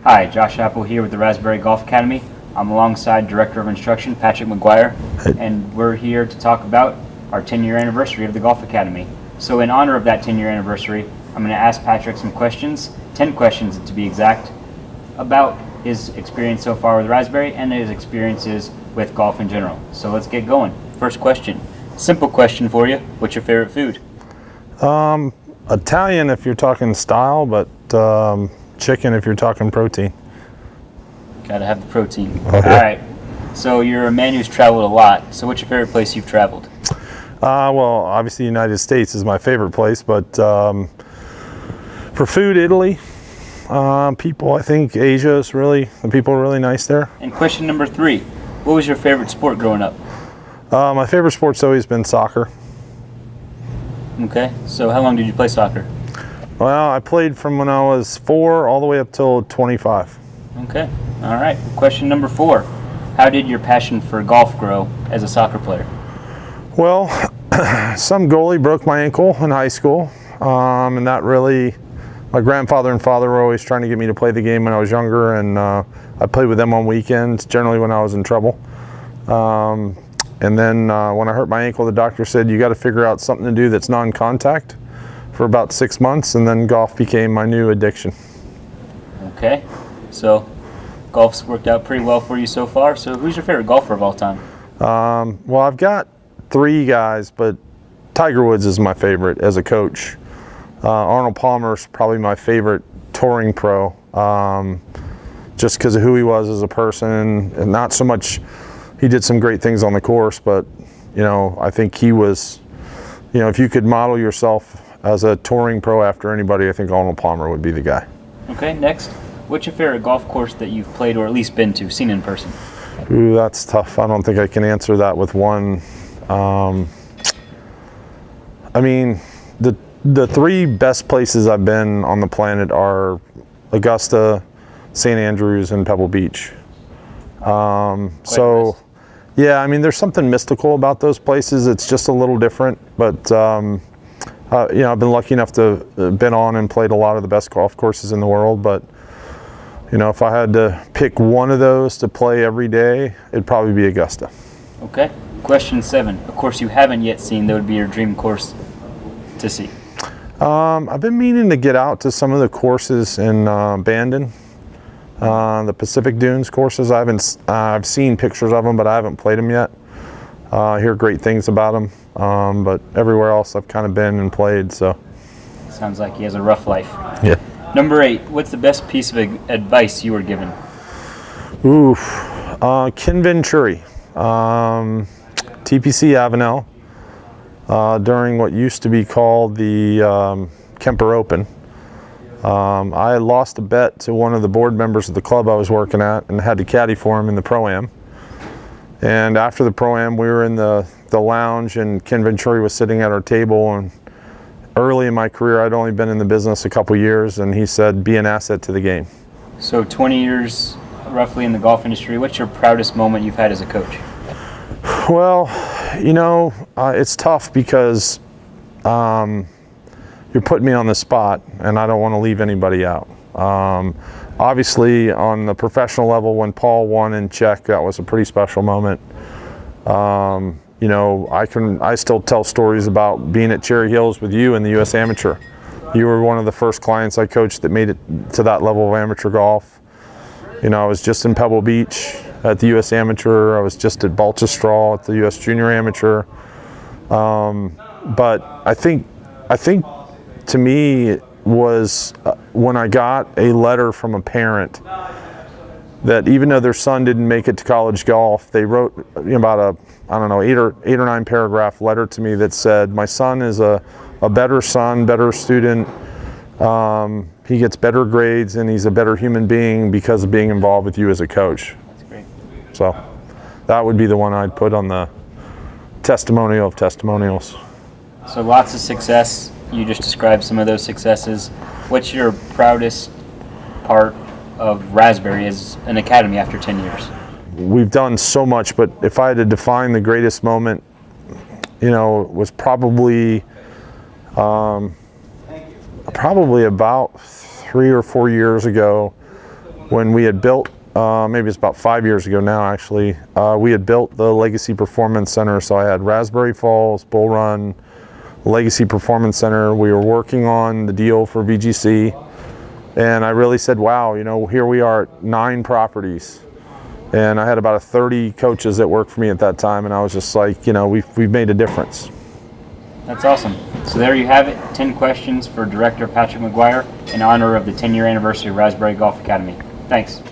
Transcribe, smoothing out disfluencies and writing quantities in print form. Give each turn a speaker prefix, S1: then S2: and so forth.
S1: Hi, Josh Apple here with the Raspberry Golf Academy. I'm alongside Director of Instruction, Patrick McGuire, and we're here to talk about our 10-year anniversary of the Golf Academy. So in honor of that 10-year anniversary, I'm going to ask Patrick some questions, 10 questions to be exact, about his experience so far with Raspberry and his experiences with golf in general. So let's get going. First question, simple question for you. What's your favorite food?
S2: Italian if you're talking style, but chicken if you're talking protein.
S1: Gotta have the protein.
S2: Okay.
S1: All right. So you're a man who's traveled a lot. So what's your favorite place you've traveled?
S2: Well, obviously the United States is my favorite place, but for food, Italy. People, I think Asia is the people are really nice there.
S1: And question number 3, what was your favorite sport growing up?
S2: My favorite sport's always been soccer.
S1: Okay. So how long did you play soccer?
S2: Well, I played from when I was 4 all the way up till 25.
S1: Okay. All right. Question number 4, how did your passion for golf grow as a soccer player?
S2: Well, some goalie broke my ankle in high school, and that really, my grandfather and father were always trying to get me to play the game when I was younger, and I played with them on weekends, generally when I was in trouble. And then when I hurt my ankle, the doctor said, you got to figure out something to do that's non-contact for about 6 months, and then golf became my new addiction.
S1: Okay. So golf's worked out pretty well for you so far. So who's your favorite golfer of all time?
S2: Well, I've got 3 guys, but Tiger Woods is my favorite as a coach. Arnold Palmer's probably my favorite touring pro, just because of who he was as a person, and not so much, he did some great things on the course, but I think he was, if you could model yourself as a touring pro after anybody, I think Arnold Palmer would be the guy.
S1: Okay, next. What's your favorite golf course that you've played or at least been to, seen in person?
S2: Ooh, that's tough. I don't think I can answer that with one. I mean, the 3 best places I've been on the planet are Augusta, St. Andrews, and Pebble Beach. So, yeah, I mean, there's something mystical about those places. It's just a little different, but I've been lucky enough to been on and played a lot of the best golf courses in the world, but if I had to pick one of those to play every day, it'd probably be Augusta.
S1: Okay. Question 7, a course you haven't yet seen that would be your dream course to see.
S2: I've been meaning to get out to some of the courses in Bandon, the Pacific Dunes courses. I've seen pictures of them, but I haven't played them yet. I hear great things about them, but everywhere else I've kind of been and played. So.
S1: Sounds like he has a rough life.
S2: Yeah.
S1: Number 8, what's the best piece of advice you were given?
S2: Oof, Ken Venturi, TPC Avenel, during what used to be called the Kemper Open. I lost a bet to one of the board members of the club I was working at and had to caddy for him in the Pro-Am. And after the Pro-Am, we were in the lounge, and Ken Venturi was sitting at our table. And early in my career, I'd only been in the business a couple years, and he said, be an asset to the game.
S1: So 20 years roughly in the golf industry, what's your proudest moment you've had as a coach?
S2: Well, it's tough because you're putting me on the spot, and I don't want to leave anybody out. Obviously, on the professional level, when Paul won in Czech, that was a pretty special moment. I still tell stories about being at Cherry Hills with you in the U.S. Amateur. You were one of the first clients I coached that made it to that level of amateur golf. I was just in Pebble Beach at the U.S. Amateur. I was just at Baltusrol at the U.S. Junior Amateur. But I think to me it was when I got a letter from a parent that even though their son didn't make it to college golf, they wrote about a 8 or 9 paragraph letter to me that said, my son is a better son, better student. He gets better grades, and he's a better human being because of being involved with you as a coach.
S1: That's great.
S2: So that would be the one I'd put on the testimonial of testimonials.
S1: So lots of success. You just described some of those successes. What's your proudest part of Raspberry as an academy after 10 years?
S2: We've done so much, but if I had to define the greatest moment, it was probably about 3 or 4 years ago when we had built, maybe it's about 5 years ago now actually, we had built the Legacy Performance Center. So I had Raspberry Falls, Bull Run, Legacy Performance Center. We were working on the deal for VGC, and I really said, wow, you know, here we are at 9 properties. And I had about 30 coaches that worked for me at that time, and I was just like, you know, we've made a difference.
S1: That's awesome. So there you have it, 10 questions for Director Patrick McGuire in honor of the 10-year anniversary of Raspberry Golf Academy. Thanks.